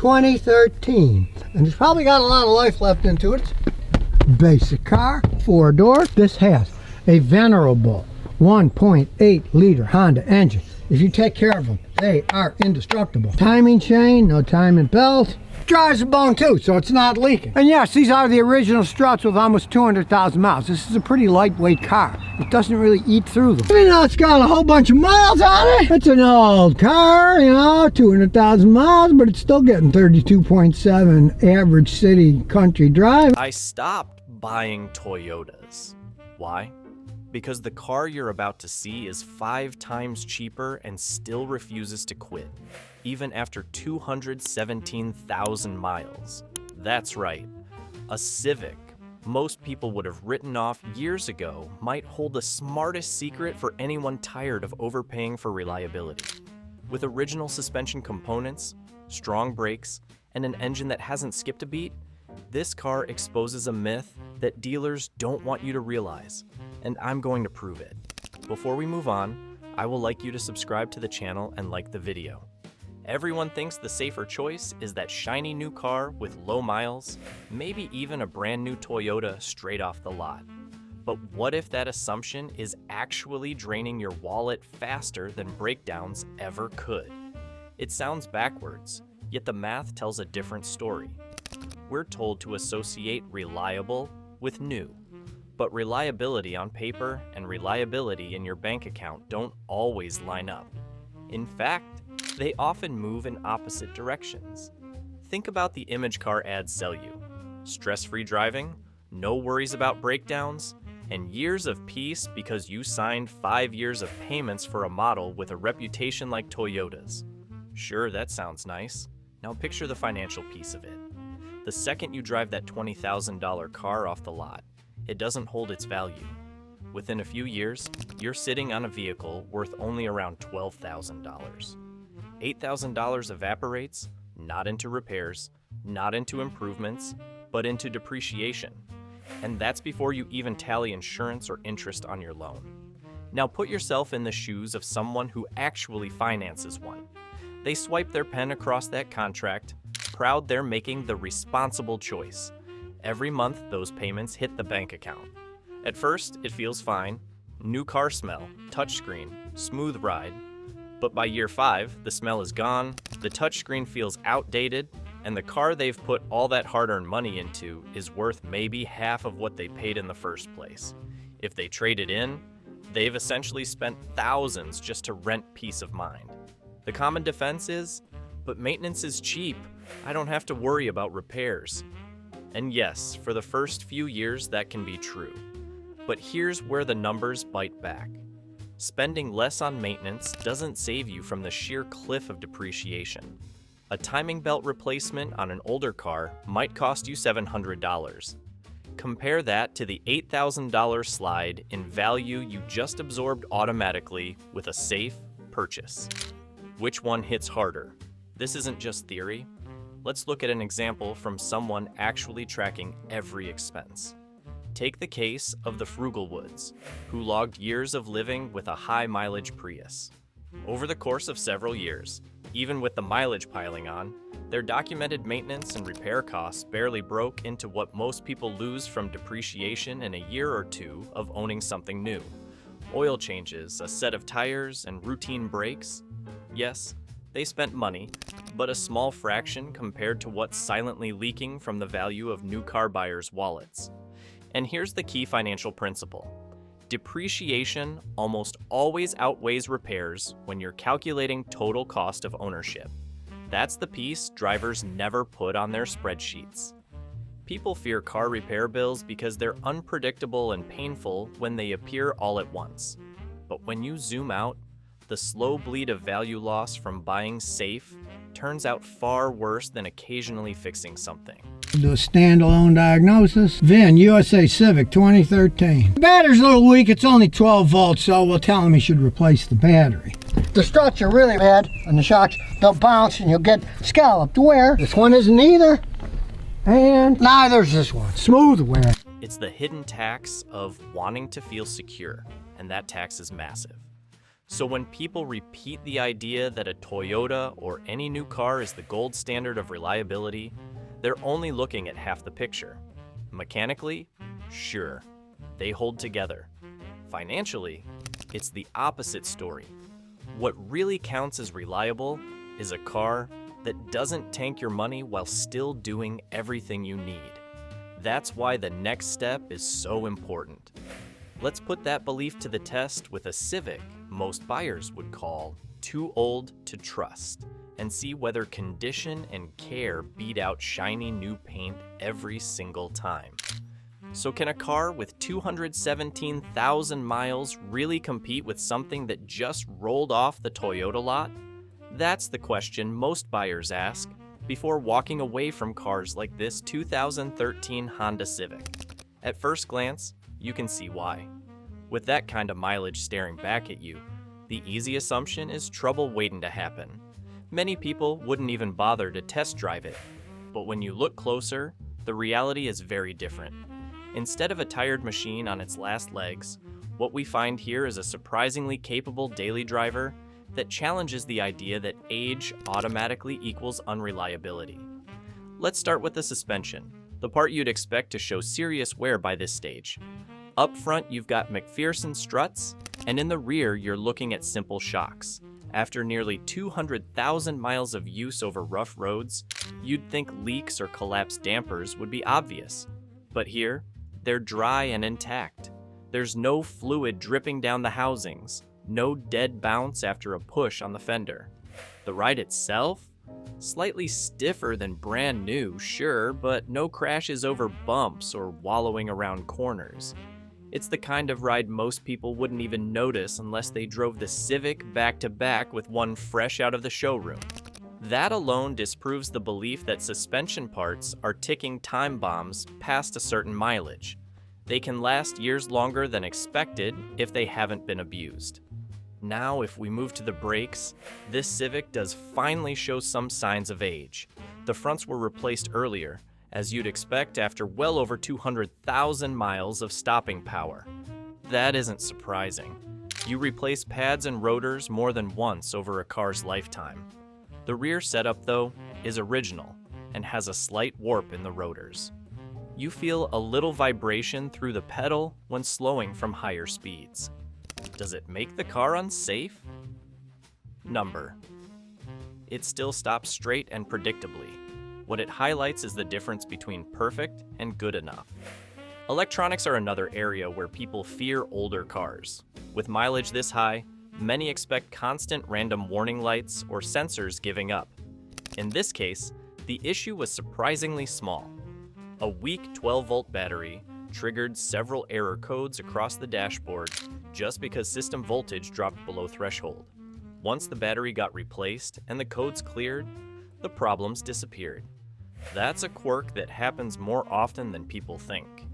2013. And it's probably got a lot of life left into it. Basic car, 4-door. This has a venerable 1.8 liter Honda engine. If you take care of them, they are indestructible. Timing chain, no timing belt. Drives the bone too, so it's not leaking. And yes, these are the original struts with almost 200,000 miles. This is a pretty lightweight car. It doesn't really eat through them. You know, it's got a whole bunch of miles on it. It's an old car, you know, 200,000 miles, but it's still getting 32.7 average city country drive. I stopped buying Toyotas. Why? Because the car you're about to see is 5 times cheaper and still refuses to quit, even after 217,000 miles. That's right, a Civic most people would have written off years ago might hold the smartest secret for anyone tired of overpaying for reliability. With original suspension components, strong brakes, and an engine that hasn't skipped a beat, this car exposes a myth that dealers don't want you to realize, and I'm going to prove it. Before we move on, I will like you to subscribe to the channel and like the video. Everyone thinks the safer choice is that shiny new car with low miles, maybe even a brand new Toyota straight off the lot. But what if that assumption is actually draining your wallet faster than breakdowns ever could? It sounds backwards, yet the math tells a different story. We're told to associate reliable with new, but reliability on paper and reliability in your bank account don't always line up. In fact, they often move in opposite directions. Think about the image car ads sell you. Stress-free driving, no worries about breakdowns, and years of peace because you signed 5 years of payments for a model with a reputation like Toyota's. Sure, that sounds nice. Now picture the financial piece of it. The second you drive that $20,000 car off the lot, it doesn't hold its value. Within a few years, you're sitting on a vehicle worth only around $12,000. $8,000 evaporates, not into repairs, not into improvements, but into depreciation. And that's before you even tally insurance or interest on your loan. Now put yourself in the shoes of someone who actually finances one. They swipe their pen across that contract, proud they're making the responsible choice. Every month, those payments hit the bank account. At first, it feels fine. New car smell, touchscreen, smooth ride. But by year 5, the smell is gone, the touchscreen feels outdated, and the car they've put all that hard-earned money into is worth maybe half of what they paid in the first place. If they trade it in, they've essentially spent thousands just to rent peace of mind. The common defense is, but maintenance is cheap. I don't have to worry about repairs. And yes, for the first few years that can be true. But here's where the numbers bite back. Spending less on maintenance doesn't save you from the sheer cliff of depreciation. A timing belt replacement on an older car might cost you $700. Compare that to the $8,000 slide in value you just absorbed automatically with a safe purchase. Which one hits harder? This isn't just theory. Let's look at an example from someone actually tracking every expense. Take the case of the Frugalwoods, who logged years of living with a high-mileage Prius. Over the course of several years, even with the mileage piling on, their documented maintenance and repair costs barely broke into what most people lose from depreciation in a year or two of owning something new. Oil changes, a set of tires, and routine brakes. Yes, they spent money, but a small fraction compared to what's silently leaking from the value of new car buyers' wallets. And here's the key financial principle. Depreciation almost always outweighs repairs when you're calculating total cost of ownership. That's the piece drivers never put on their spreadsheets. People fear car repair bills because they're unpredictable and painful when they appear all at once. But when you zoom out, the slow bleed of value loss from buying safe turns out far worse than occasionally fixing something. Do a standalone diagnosis. VIN USA Civic 2013. The battery's a little weak, it's only 12 volts, so we'll tell him he should replace the battery. The struts are really bad, and the shocks, they'll bounce and you'll get scalloped wear. This one isn't either, and neither's this one. Smooth wear. It's the hidden tax of wanting to feel secure, and that tax is massive. So when people repeat the idea that a Toyota or any new car is the gold standard of reliability, they're only looking at half the picture. Mechanically, sure, they hold together. Financially, it's the opposite story. What really counts as reliable is a car that doesn't tank your money while still doing everything you need. That's why the next step is so important. Let's put that belief to the test with a Civic most buyers would call too old to trust, and see whether condition and care beat out shiny new paint every single time. So can a car with 217,000 miles really compete with something that just rolled off the Toyota lot? That's the question most buyers ask before walking away from cars like this 2013 Honda Civic. At first glance, you can see why. With that kind of mileage staring back at you, the easy assumption is trouble waiting to happen. Many people wouldn't even bother to test drive it. But when you look closer, the reality is very different. Instead of a tired machine on its last legs, what we find here is a surprisingly capable daily driver that challenges the idea that age automatically equals unreliability. Let's start with the suspension, the part you'd expect to show serious wear by this stage. Up front, you've got McPherson struts, and in the rear, you're looking at simple shocks. After nearly 200,000 miles of use over rough roads, you'd think leaks or collapsed dampers would be obvious. But here, they're dry and intact. There's no fluid dripping down the housings, no dead bounce after a push on the fender. The ride itself? Slightly stiffer than brand new, sure, but no crashes over bumps or wallowing around corners. It's the kind of ride most people wouldn't even notice unless they drove the Civic back to back with one fresh out of the showroom. That alone disproves the belief that suspension parts are ticking time bombs past a certain mileage. They can last years longer than expected if they haven't been abused. Now, if we move to the brakes, this Civic does finally show some signs of age. The fronts were replaced earlier, as you'd expect after well over 200,000 miles of stopping power. That isn't surprising. You replace pads and rotors more than once over a car's lifetime. The rear setup, though, is original and has a slight warp in the rotors. You feel a little vibration through the pedal when slowing from higher speeds. Does it make the car unsafe? Number. It still stops straight and predictably. What it highlights is the difference between perfect and good enough. Electronics are another area where people fear older cars. With mileage this high, many expect constant random warning lights or sensors giving up. In this case, the issue was surprisingly small. A weak 12-volt battery triggered several error codes across the dashboard just because system voltage dropped below threshold. Once the battery got replaced and the codes cleared, the problems disappeared. That's a quirk that happens more often than people think.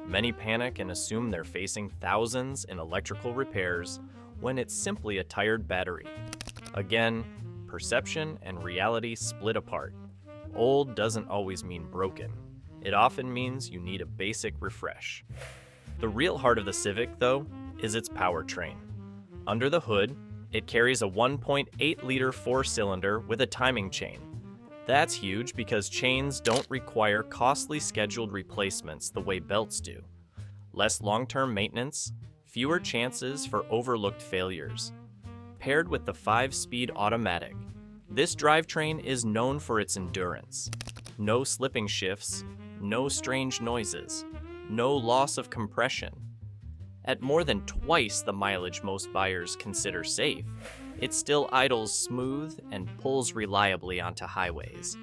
Many panic and assume they're facing thousands in electrical repairs when it's simply a tired battery. Again, perception and reality split apart. Old doesn't always mean broken. It often means you need a basic refresh. The real heart of the Civic, though, is its powertrain. Under the hood, it carries a 1.8-liter four-cylinder with a timing chain. That's huge because chains don't require costly scheduled replacements the way belts do. Less long-term maintenance, fewer chances for overlooked failures. Paired with the 5-speed automatic, this drivetrain is known for its endurance. No slipping shifts, no strange noises, no loss of compression. At more than twice the mileage most buyers consider safe, it still idles smooth and pulls reliably onto highways.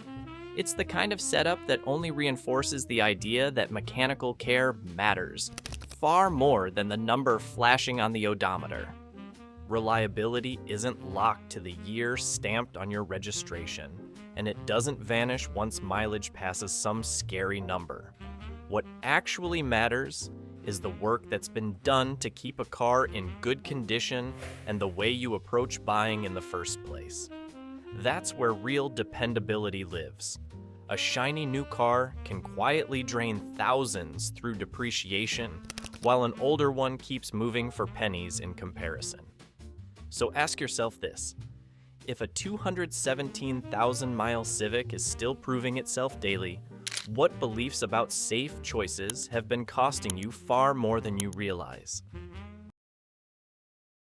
It's the kind of setup that only reinforces the idea that mechanical care matters, far more than the number flashing on the odometer. Reliability isn't locked to the year stamped on your registration, and it doesn't vanish once mileage passes some scary number. What actually matters is the work that's been done to keep a car in good condition and the way you approach buying in the first place. That's where real dependability lives. A shiny new car can quietly drain thousands through depreciation, while an older one keeps moving for pennies in comparison. So ask yourself this. If a 217,000-mile Civic is still proving itself daily, what beliefs about safe choices have been costing you far more than you realize?